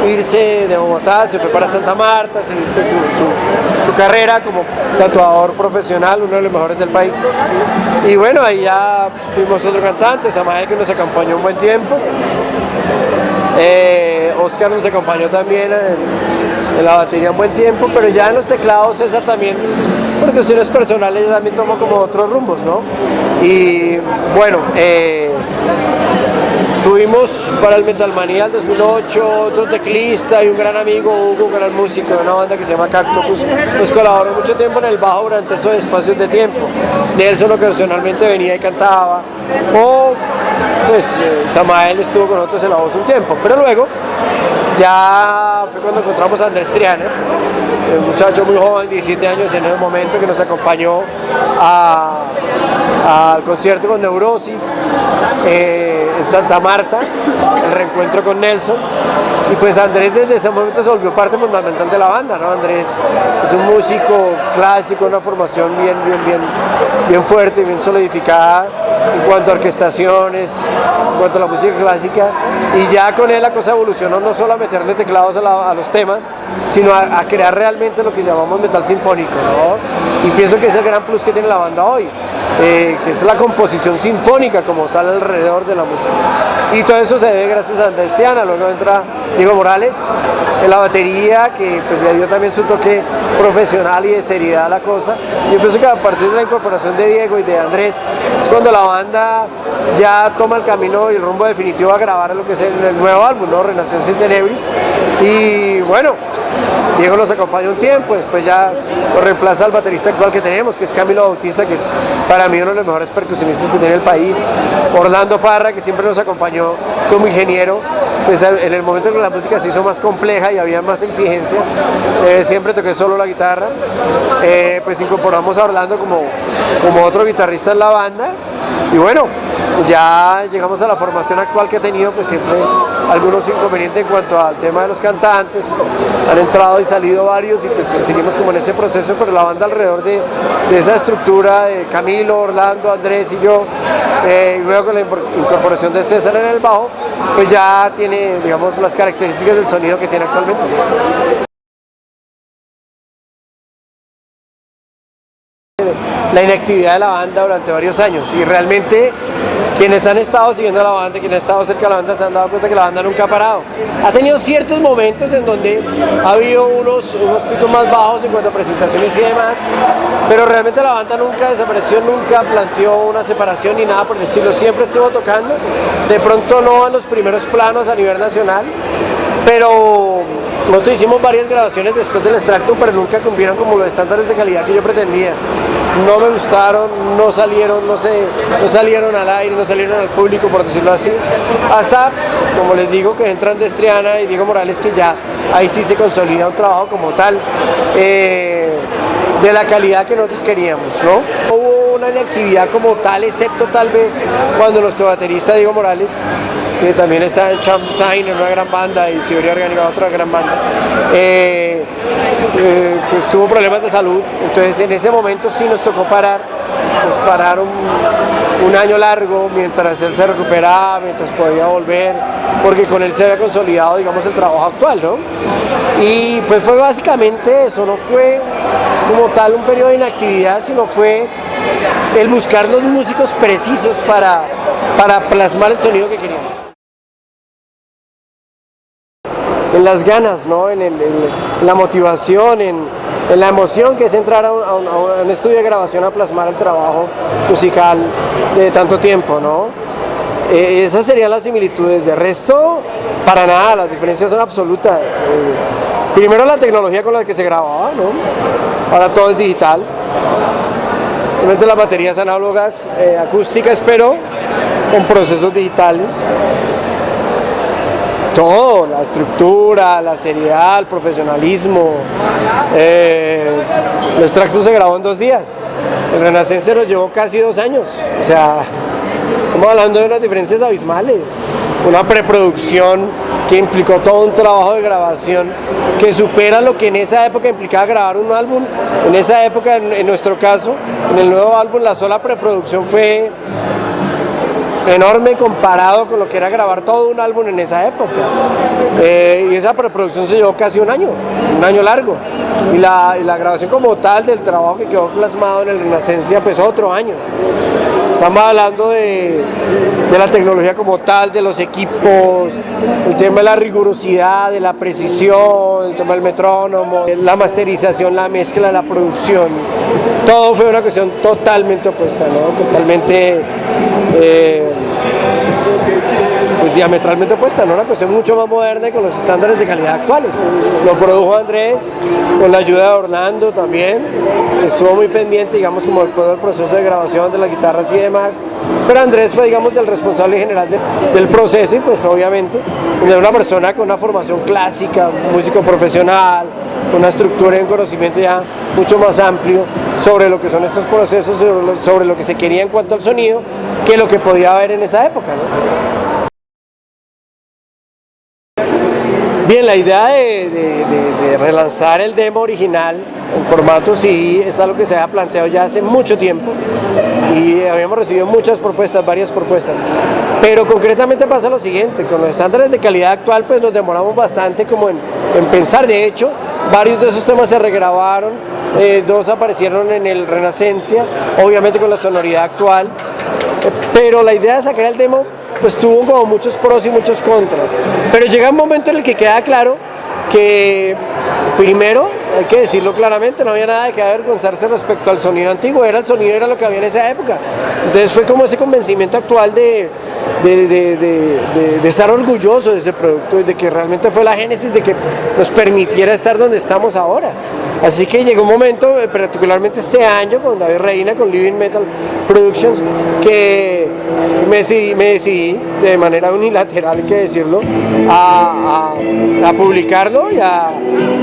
irse de Bogotá, se fue para Santa Marta, se fue su carrera como tatuador profesional, uno de los mejores del país. Y bueno, ahí ya fuimos otro cantante, Samael, que nos acompañó un buen tiempo. Oscar nos acompañó también en la batería un buen tiempo, pero ya en los teclados César también, por cuestiones personales, ya también tomó como otros rumbos, ¿no? Y bueno, tuvimos para el Metalmanía del 2008 otro teclista y un gran amigo, Hugo, un gran músico de una banda que se llama Cactopus. Nos colaboró mucho tiempo en el bajo durante esos espacios de tiempo. Nelson ocasionalmente venía y cantaba, o pues Samael estuvo con nosotros en la voz un tiempo, pero luego ya fue cuando encontramos a Andrés Triana, un muchacho muy joven, 17 años en ese momento, que nos acompañó al concierto con Neurosis en Santa Marta, el reencuentro con Nelson. Y pues Andrés desde ese momento se volvió parte fundamental de la banda, ¿no? Andrés es un músico clásico, una formación bien fuerte, bien solidificada en cuanto a orquestaciones, en cuanto a la música clásica, y ya con él la cosa evolucionó no solo a meterle teclados a los temas, sino a crear realmente lo que llamamos metal sinfónico, ¿no? Y pienso que es el gran plus que tiene la banda hoy, que es la composición sinfónica como tal alrededor de la música. Y todo eso se debe gracias a Andrés Triana. Luego entra Diego Morales en la batería, que pues le dio también su toque profesional y de seriedad a la cosa. Yo pienso que a partir de la incorporación de Diego y de Andrés es cuando la banda ya toma el camino y el rumbo definitivo a grabar lo que es el nuevo álbum, ¿no? Renación sin Tenebris. Y bueno, Diego nos acompaña un tiempo, después ya lo reemplaza al baterista actual que tenemos, que es Camilo Bautista, que es para mí uno de los mejores percusionistas que tiene el país. Orlando Parra, que siempre nos acompañó como ingeniero, pues en el momento en que la música se hizo más compleja y había más exigencias, siempre toqué solo la guitarra. Pues incorporamos a Orlando como otro guitarrista en la banda, y bueno, ya llegamos a la formación actual que ha tenido, pues siempre algunos inconvenientes en cuanto al tema de los cantantes, han entrado y salido varios, y pues seguimos como en ese proceso, pero la banda alrededor de esa estructura de Camilo, Orlando, Andrés y yo, y luego con la incorporación de César en el bajo, pues ya tiene, digamos, las características del sonido que tiene actualmente. La inactividad de la banda durante varios años, y realmente quienes han estado siguiendo a la banda, quienes han estado cerca de la banda, se han dado cuenta que la banda nunca ha parado. Ha tenido ciertos momentos en donde ha habido unos picos más bajos en cuanto a presentaciones y demás, pero realmente la banda nunca desapareció, nunca planteó una separación ni nada por el estilo, siempre estuvo tocando, de pronto no en los primeros planos a nivel nacional, pero nosotros hicimos varias grabaciones después del extracto, pero nunca cumplieron como los estándares de calidad que yo pretendía. No me gustaron, no salieron al aire, no salieron al público, por decirlo así. Hasta, como les digo, que entran Andrés Triana y Diego Morales, que ya ahí sí se consolida un trabajo como tal. de la calidad que nosotros queríamos, ¿no? Hubo una inactividad como tal, excepto tal vez cuando nuestro baterista Diego Morales, que también está en Charm Design, en una gran banda, y Siberia Orgánica, otra gran banda, pues tuvo problemas de salud. Entonces en ese momento sí nos tocó parar, nos pararon un año largo mientras él se recuperaba, mientras podía volver, porque con él se había consolidado, digamos, el trabajo actual, ¿no? Y pues fue básicamente eso, no fue como tal un periodo de inactividad, sino fue el buscar los músicos precisos para plasmar el sonido que queríamos. En las ganas, ¿no? En la motivación, en la emoción que es entrar a un estudio de grabación a plasmar el trabajo musical de tanto tiempo, ¿no? Esas serían las similitudes. De resto, para nada, las diferencias son absolutas. Primero la tecnología con la que se grababa, ¿no? Ahora todo es digital. Obviamente las baterías análogas, acústicas, pero con procesos digitales. Todo, la estructura, la seriedad, el profesionalismo. El extracto se grabó en 2 días. El Renaissance nos llevó casi 2 años. O sea, estamos hablando de unas diferencias abismales. Una preproducción que implicó todo un trabajo de grabación que supera lo que en esa época implicaba grabar un álbum. En esa época, en nuestro caso, en el nuevo álbum, la sola preproducción fue enorme comparado con lo que era grabar todo un álbum en esa época. Y esa preproducción se llevó casi un año largo. Y la grabación como tal del trabajo que quedó plasmado en el Renacencia, pues otro año. Estamos hablando de la tecnología como tal, de los equipos, el tema de la rigurosidad, de la precisión, el tema del metrónomo, la masterización, la mezcla, la producción. Todo fue una cuestión totalmente opuesta, ¿no? Totalmente pues diametralmente opuesta, ¿no? Una cuestión mucho más moderna y con los estándares de calidad actuales. Lo produjo Andrés con la ayuda de Orlando también, estuvo muy pendiente, digamos, como todo el proceso de grabación de las guitarras y demás, pero Andrés fue, digamos, del responsable general del proceso y pues obviamente de una persona con una formación clásica, un músico profesional, con una estructura y un conocimiento ya mucho más amplio sobre lo que son estos procesos, sobre lo que se quería en cuanto al sonido, que lo que podía haber en esa época, ¿no? Bien, la idea de relanzar el demo original en formato CD es algo que se había planteado ya hace mucho tiempo y habíamos recibido muchas propuestas, varias propuestas, pero concretamente pasa lo siguiente: con los estándares de calidad actual pues nos demoramos bastante como en pensar. De hecho, varios de esos temas se regrabaron, 2 aparecieron en el Renacencia, obviamente con la sonoridad actual, pero la idea de sacar el demo pues tuvo como muchos pros y muchos contras, pero llega un momento en el que queda claro que primero, hay que decirlo claramente, no había nada de que avergonzarse respecto al sonido antiguo, el sonido era lo que había en esa época. Entonces fue como ese convencimiento actual de estar orgulloso de ese producto y de que realmente fue la génesis de que nos permitiera estar donde estamos ahora. Así que llegó un momento, particularmente este año, con David Reina, con Living Metal Productions, que me decidí de manera unilateral, hay que decirlo, a publicarlo y a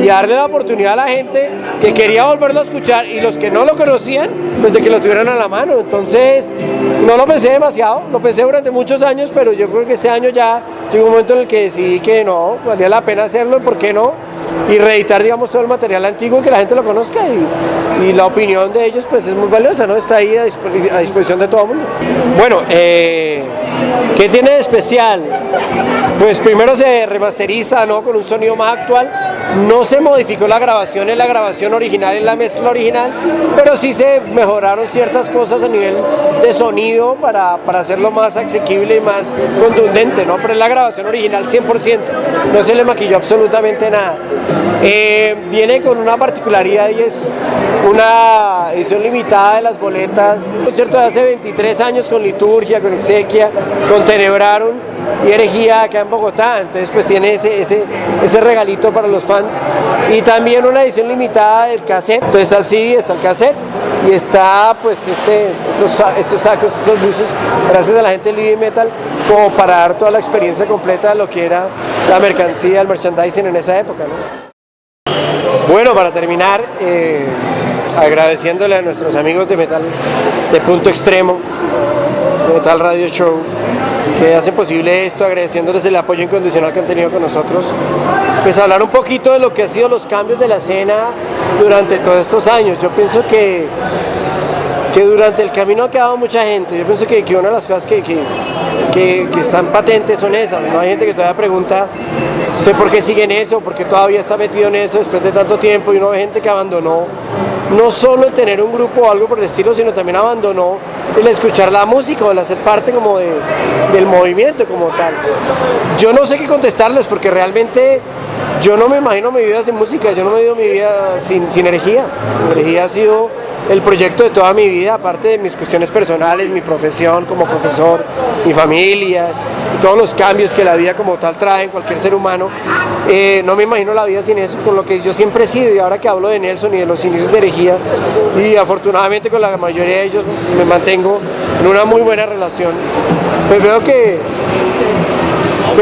darle la oportunidad a la gente que quería volverlo a escuchar y los que no lo conocían, pues de que lo tuvieran a la mano. Entonces no lo pensé demasiado, lo pensé durante muchos años, pero yo creo que este año ya llegó un momento en el que decidí que no, valía la pena hacerlo, ¿por qué no? Y reeditar, digamos, todo el material antiguo y que la gente lo conozca, y la opinión de ellos pues es muy valiosa, ¿no? Está ahí a disposición de todo el mundo. Bueno, ¿qué tiene de especial? Pues primero se remasteriza, ¿no? Con un sonido más actual. No se modificó la grabación, en la grabación original, en la mezcla original, pero sí se mejoraron ciertas cosas a nivel de sonido para hacerlo más asequible y más contundente, ¿no? Pero es la grabación original 100%, no se le maquilló absolutamente nada. Viene con una particularidad y es una edición limitada de las boletas. Un concierto de hace 23 años con liturgia, con exequia, con Tenebrarum y herejía acá en Bogotá, entonces pues tiene ese regalito para los fans. Y también una edición limitada del cassette, entonces está el CD, está el cassette y está pues estos sacos, estos buzos, gracias a la gente de Living Metal, como para dar toda la experiencia completa de lo que era la mercancía, el merchandising en esa época, ¿no? Bueno, para terminar, agradeciéndole a nuestros amigos de Metal de Punto Extremo, de Metal Radio Show, que hacen posible esto, agradeciéndoles el apoyo incondicional que han tenido con nosotros. Pues hablar un poquito de lo que han sido los cambios de la escena durante todos estos años. Yo pienso que durante el camino ha quedado mucha gente. Yo pienso que una de las cosas que están patentes son esas, ¿no? Hay gente que todavía pregunta, ¿usted por qué sigue en eso? ¿Por qué todavía está metido en eso después de tanto tiempo? Y uno ve gente que abandonó no solo el tener un grupo o algo por el estilo, sino también abandonó el escuchar la música o el hacer parte como del movimiento como tal. Yo no sé qué contestarles porque realmente yo no me imagino mi vida sin música, yo no me he vivido mi vida sin energía. La energía ha sido el proyecto de toda mi vida, aparte de mis cuestiones personales, mi profesión como profesor, mi familia, y todos los cambios que la vida como tal trae en cualquier ser humano. No me imagino la vida sin eso, con lo que yo siempre he sido, y ahora que hablo de Nelson y de los inicios de herejía, y afortunadamente con la mayoría de ellos me mantengo en una muy buena relación, pues veo que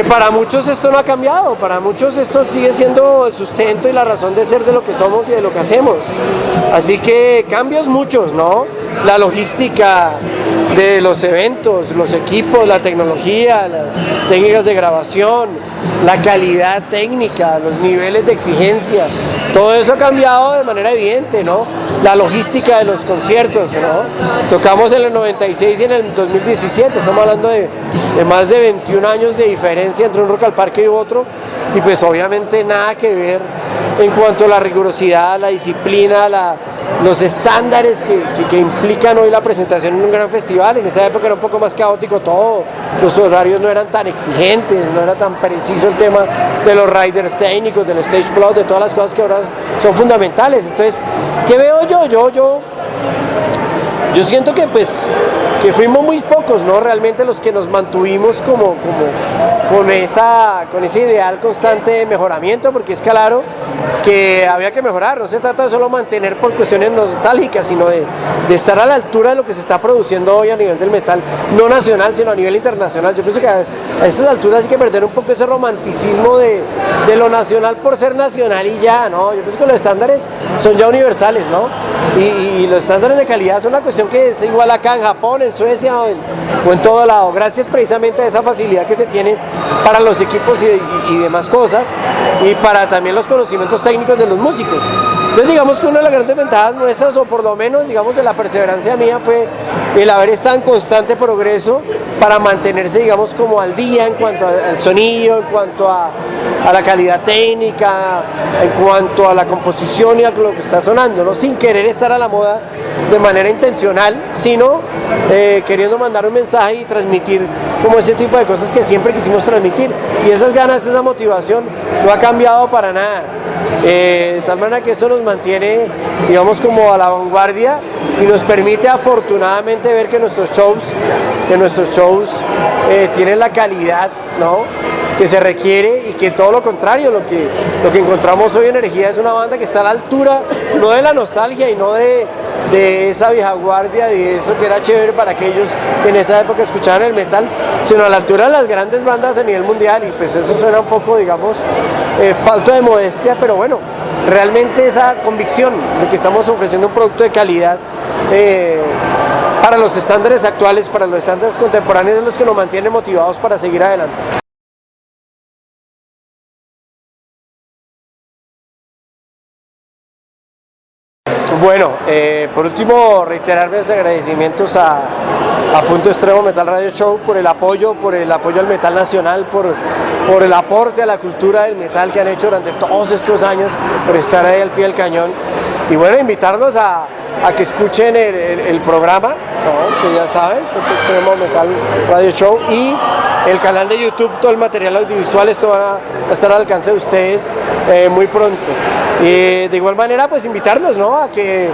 para muchos esto no ha cambiado, para muchos esto sigue siendo el sustento y la razón de ser de lo que somos y de lo que hacemos. Así que cambios muchos, ¿no? La logística de los eventos, los equipos, la tecnología, las técnicas de grabación, la calidad técnica, los niveles de exigencia, todo eso ha cambiado de manera evidente, ¿no? La logística de los conciertos, ¿no? Tocamos en el 96 y en el 2017, estamos hablando de más de 21 años de diferencia entre un Rock al Parque y otro, y pues obviamente nada que ver en cuanto a la rigurosidad, la disciplina, los estándares que implican hoy la presentación en un gran festival. En esa época era un poco más caótico todo, los horarios no eran tan exigentes, no era tan preciso el tema de los riders técnicos, del stage plot, de todas las cosas que ahora son fundamentales. Entonces, ¿qué veo yo? Yo siento que que fuimos muy pocos, ¿no? Realmente los que nos mantuvimos con ese ideal constante de mejoramiento, porque es claro que había que mejorar, no se trata de solo mantener por cuestiones nostálgicas, sino de estar a la altura de lo que se está produciendo hoy a nivel del metal, no nacional, sino a nivel internacional. Yo pienso que a esas alturas hay que perder un poco ese romanticismo de lo nacional por ser nacional y ya, ¿no? Yo pienso que los estándares son ya universales, ¿no? Y los estándares de calidad son una cuestión que es igual acá en Japón, en Suecia o en todo lado, gracias precisamente a esa facilidad que se tiene para los equipos y demás cosas, y para también los conocimientos técnicos de los músicos. Entonces digamos que una de las grandes ventajas nuestras, o por lo menos digamos de la perseverancia mía, fue el haber estado en constante progreso para mantenerse digamos como al día en cuanto al sonido, en cuanto a la calidad técnica, en cuanto a la composición y a lo que está sonando, ¿no? Sin querer estar a la moda de manera intencional, sino queriendo mandar un mensaje y transmitir como ese tipo de cosas que siempre quisimos transmitir, y esas ganas, esa motivación no ha cambiado para nada. De tal manera que esto nos mantiene digamos como a la vanguardia y nos permite afortunadamente ver que nuestros shows tienen la calidad, ¿no?, que se requiere, y que todo lo contrario, lo que encontramos hoy en Energía es una banda que está a la altura, no de la nostalgia y no de esa vieja guardia, de eso que era chévere para aquellos que en esa época escuchaban el metal, sino a la altura de las grandes bandas a nivel mundial. Y pues eso suena un poco, digamos, falta de modestia, pero bueno, realmente esa convicción de que estamos ofreciendo un producto de calidad para los estándares actuales, para los estándares contemporáneos, es los que nos mantienen motivados para seguir adelante. Bueno, por último, reiterar mis agradecimientos a Punto Extremo Metal Radio Show por el apoyo al metal nacional, por el aporte a la cultura del metal que han hecho durante todos estos años, por estar ahí al pie del cañón. Y bueno, invitarlos a que escuchen el programa, ¿no?, que ya saben, Punto Extremo Metal Radio Show, y el canal de YouTube, todo el material audiovisual, esto va a estar al alcance de ustedes muy pronto. De igual manera, pues invitarlos, ¿no?, a que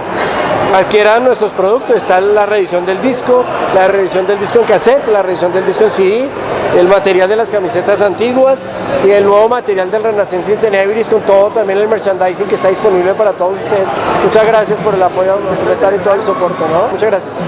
adquieran nuestros productos. Está la reedición del disco, la reedición del disco en cassette, la reedición del disco en CD, el material de las camisetas antiguas y el nuevo material del Renaissance in Tenebris, con todo también el merchandising que está disponible para todos ustedes. Muchas gracias por el apoyo y todo el soporte, ¿no? Muchas gracias.